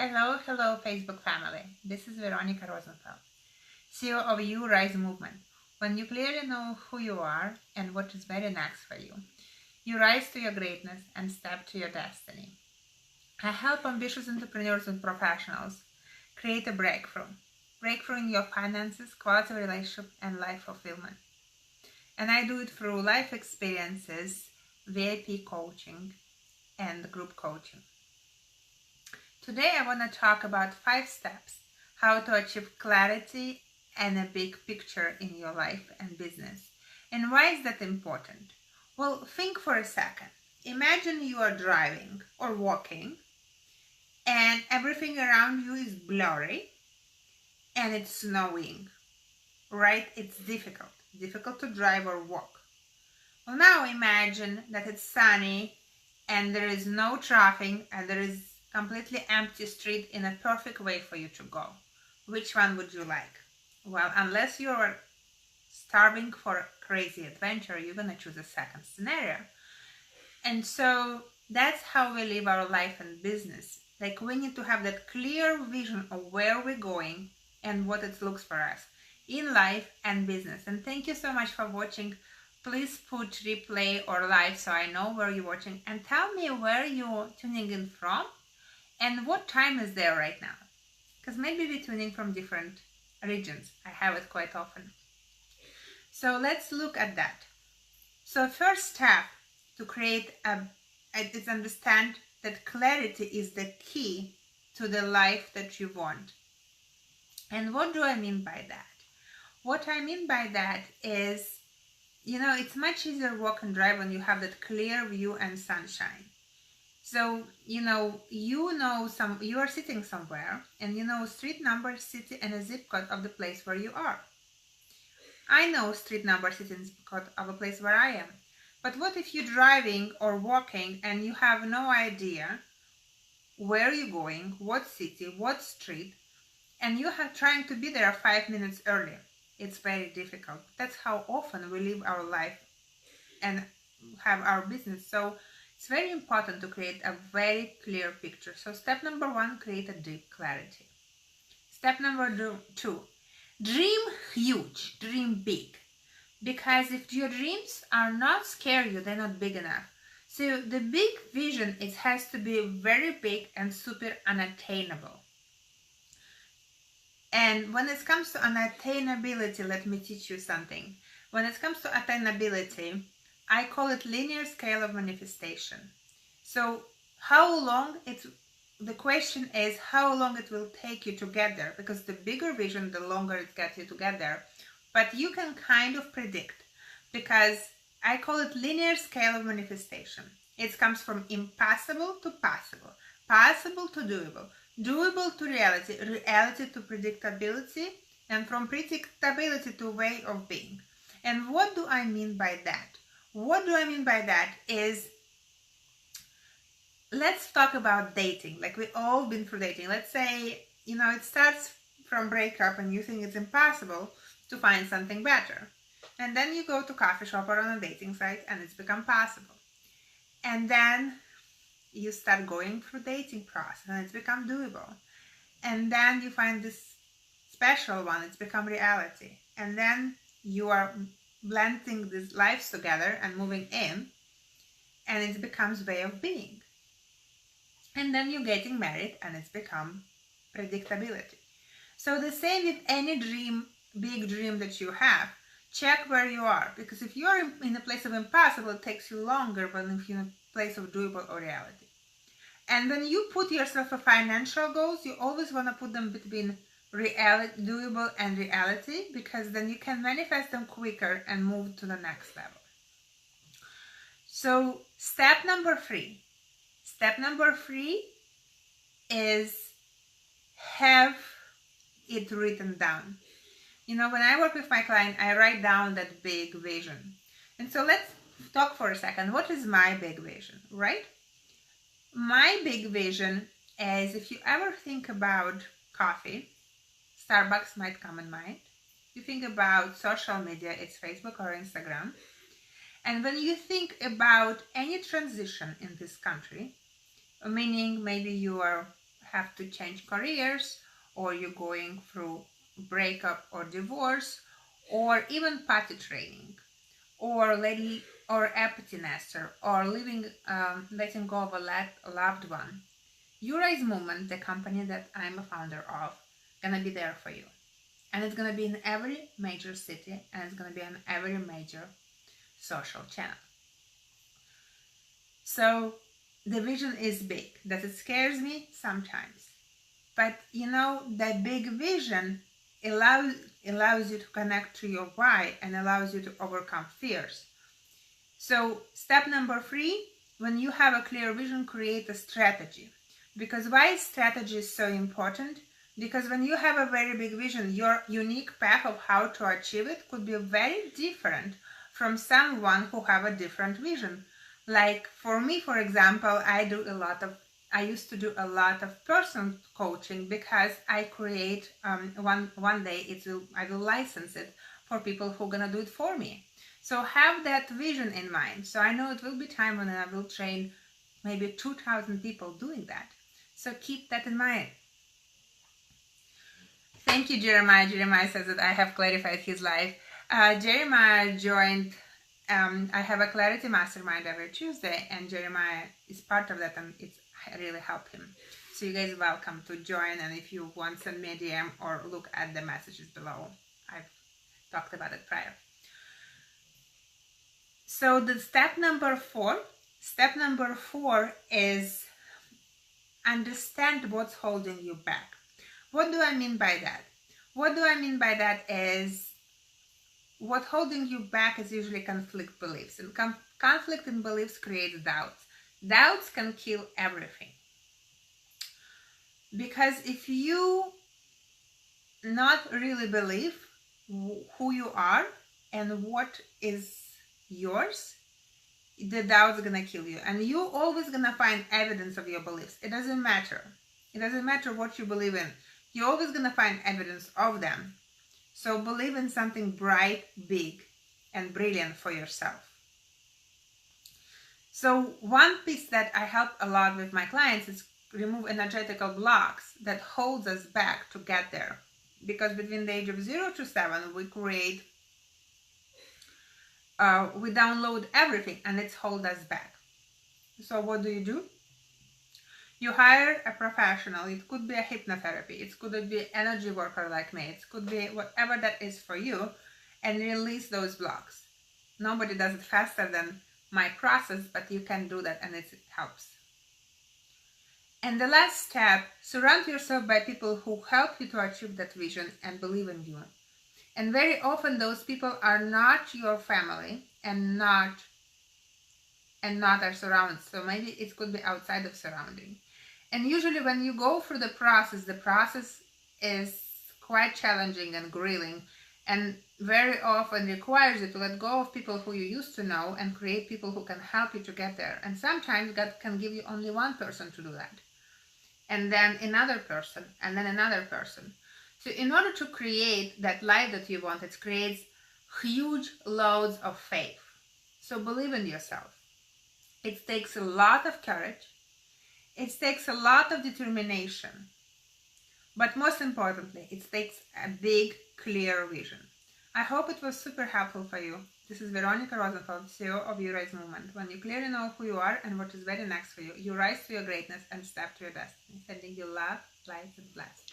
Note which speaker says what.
Speaker 1: Hello, Facebook family. This is Veronica Rosenfeld, CEO of You Rise Movement. When you clearly know who you are and what is very next for you, you rise to your greatness and step to your destiny. I help ambitious entrepreneurs and professionals create a breakthrough in your finances, quality of relationship, and life fulfillment. And I do it through life experiences, VIP coaching, and group coaching. Today I want to talk about 5 steps how to achieve clarity and a big picture in your life and business. And why is that important? Well, think for a second. Imagine you are driving or walking and everything around you is blurry and it's snowing, right? It's difficult to drive or walk. Well, now imagine that it's sunny and there is no traffic and there is completely empty street in a perfect way for you to go. Which one would you like? Well, unless you're starving for a crazy adventure, you're gonna choose a second scenario. And so that's how we live our life and business. Like, we need to have that clear vision of where we're going and what it looks for us in life and business. And thank you so much for watching. Please put replay or live so I know where you're watching, and tell me where you're tuning in from and what time is there right now, because maybe we're tuning from different regions. I have it quite often. So let's look at that. So first step to create is understand that clarity is the key to the life that you want. And what do I mean by that? What I mean by that is, it's much easier to walk and drive when you have that clear view and sunshine. So, you are sitting somewhere and you know street number, city, and a zip code of the place where you are. I know street number, city, and zip code of a place where I am. But what if you're driving or walking and you have no idea where you're going, what city, what street, and you are trying to be there 5 minutes early? It's very difficult. That's how often we live our life and have our business. So it's very important to create a very clear picture. So step number 1, create a deep clarity. Step number 2, dream huge, dream big. Because if your dreams are not scary, they're not big enough. So the big vision, it has to be very big and super unattainable. And when it comes to unattainability, let me teach you something. When it comes to attainability, I call it linear scale of manifestation. So the question is how long it will take you to get there, because the bigger vision, the longer it gets you to get there. But you can kind of predict, because I call it linear scale of manifestation. It comes from impossible to possible, possible to doable, doable to reality, reality to predictability, and from predictability to way of being. And what do I mean by that? What do I mean by that is, let's talk about dating. Like, we all been through dating. Let's say, it starts from breakup and you think it's impossible to find something better. And then you go to coffee shop or on a dating site and it's become possible. And then you start going through dating process and it's become doable. And then you find this special one, it's become reality. And then you are blending these lives together and moving in, and it becomes way of being. And then you're getting married and it's become predictability. So the same with any dream, big dream that you have. Check where you are, because if you're in a place of impossible, it takes you longer than if you're in a place of doable or reality. And when you put yourself a financial goals, you always want to put them between reality, doable and reality, because then you can manifest them quicker and move to the next level. So step number 3 is have it written down. When I work with my client, I write down that big vision. And so let's talk for a second. What is my big vision, right? My big vision is, if you ever think about coffee, Starbucks might come in mind. You think about social media, it's Facebook or Instagram. And when you think about any transition in this country, meaning maybe you are have to change careers, or you're going through breakup or divorce, or even potty training, or empty nester, or letting go of a loved one. You Rise Movement, the company that I'm a founder of, gonna be there for you. And it's gonna be in every major city, and it's gonna be on every major social channel. So the vision is big. That it scares me sometimes. But that big vision allows you to connect to your why and allows you to overcome fears. So step number 3, when you have a clear vision, create a strategy. Because why strategy is so important? Because when you have a very big vision, your unique path of how to achieve it could be very different from someone who have a different vision. Like for me, for example, I used to do a lot of personal coaching because I create one day I will license it for people who are gonna do it for me. So have that vision in mind. So I know it will be time when I will train maybe 2,000 people doing that. So keep that in mind. Thank you, Jeremiah. Jeremiah says that I have clarified his life. Jeremiah joined, I have a Clarity Mastermind every Tuesday, and Jeremiah is part of that, and it's really helped him. So you guys are welcome to join, and if you want, send me a DM or look at the messages below. I've talked about it prior. So the step number 4 is understand what's holding you back. What do I mean by that? What do I mean by that is what holding you back is usually conflict beliefs, and conflict in beliefs creates doubts. Doubts can kill everything. Because if you not really believe who you are and what is yours, the doubt is gonna kill you, and you always gonna find evidence of your beliefs. It doesn't matter what you believe in, you're always gonna find evidence of them. So believe in something bright, big, and brilliant for yourself. So one piece that I help a lot with my clients is remove energetical blocks that holds us back to get there. Because between the age of 0 to 7, we create we download everything, and it's hold us back. So what do? You hire a professional. It could be a hypnotherapy. It could be an energy worker like me. It could be whatever that is for you, and release those blocks. Nobody does it faster than my process, but you can do that, and it helps. And the last step, surround yourself by people who help you to achieve that vision and believe in you. And very often those people are not your family and not our surroundings. So maybe it could be outside of surrounding. And usually when you go through the process is quite challenging and grilling, and very often requires you to let go of people who you used to know and create people who can help you to get there. And sometimes God can give you only one person to do that, and then another person, and then another person. So in order to create that life that you want, it creates huge loads of faith. So believe in yourself. It takes a lot of courage. It takes a lot of determination. But most importantly, it takes a big, clear vision. I hope it was super helpful for you. This is Veronica Rosenfeld, CEO of You Rise Movement. When you clearly know who you are and what is very next for you, you rise to your greatness and step to your destiny. Sending you love, light, and blessings.